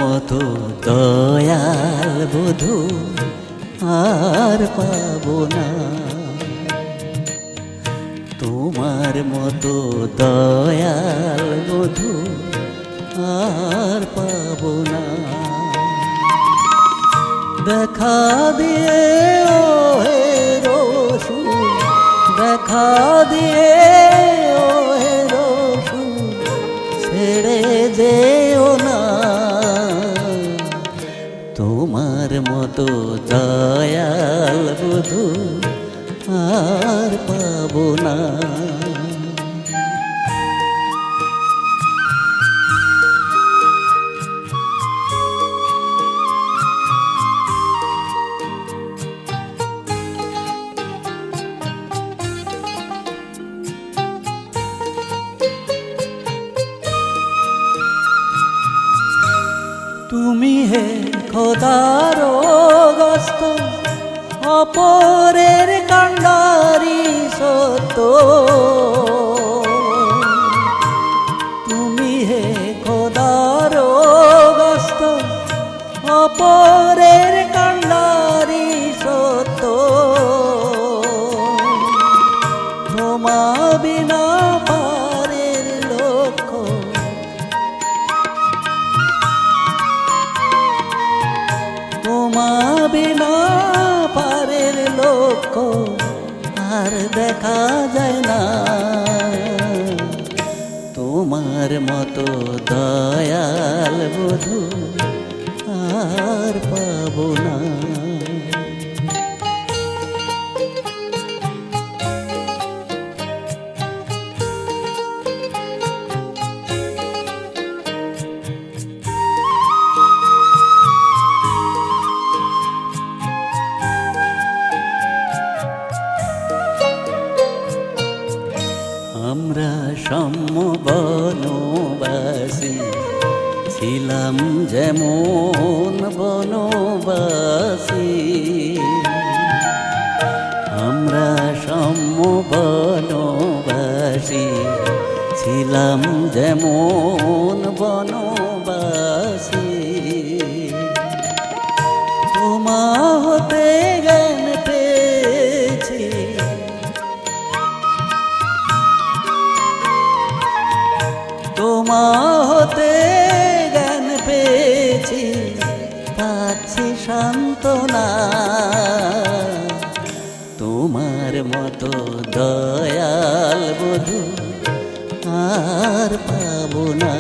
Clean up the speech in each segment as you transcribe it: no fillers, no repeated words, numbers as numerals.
মতো দয়াল বধূ আর পাবো না। তোমার মতো দয়াল বধূ আর পাবো না। দেখা দিয়ে ও হে রসুল, দেখা দিয়ে ও হে রসুল, ছেড়ে যেও না। তোমার মতো দয়াল বধূ আর পাবো না। তুমি হে খোদার গস্ত, অপরের কাণ্ডারি সত্য। তুমি হে খোদার গস্ত, অপরের কাণ্ডারি সত্য। তোমা বিনা পারের লক্ষ্য, তোমা বিনা পারের লক্ষ্য আর দেখা যায় না। তোমার মতো দয়াল বধূ আর পাবো না। আমরা সাম্য বনবাসী ছিলাম যেমন বনবাসী। আমরা সাম্য বনবাসী ছিলাম যেমন বনবাসী। তোমা হতে জ্ঞান পেয়েছি, তোমা হতে জ্ঞান পেয়েছি, পাচ্ছি সান্ত্বনা। তোমার মতো দয়াল বধূ আর পাবো না।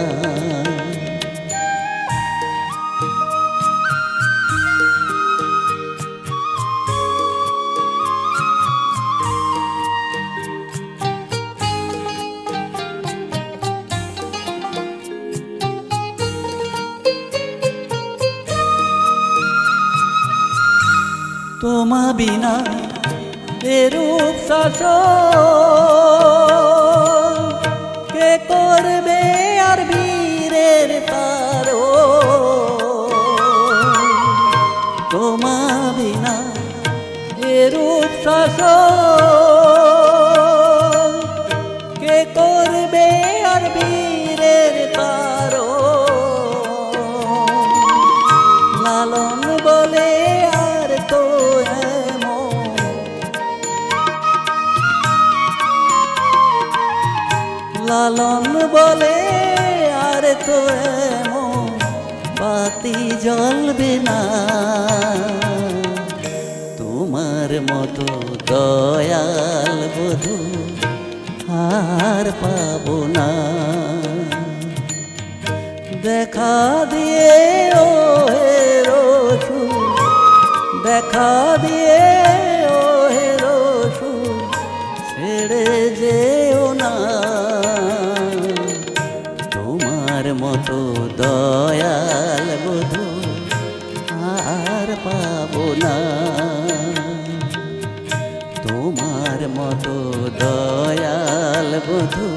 তোমা বিনা এরূপ শাসন কে করবে আর বীরের তারো। তোমা বিনা এরূপ শাসন কে করবে আর বীরের তারো। লালন বলে আর তো লালন বলে আর তো এমন বাতি জ্বলবে না। তোমার মতো দয়াল বধূ আর পাবো না। দেখা দিয়ে ও হে রসুল, দেখা দিয়ে ও হে রসুল, ছেড়ে যেও না। তোমার মতো দয়াল বধূ আর পাবো না। তোমার মতো দয়াল বধূ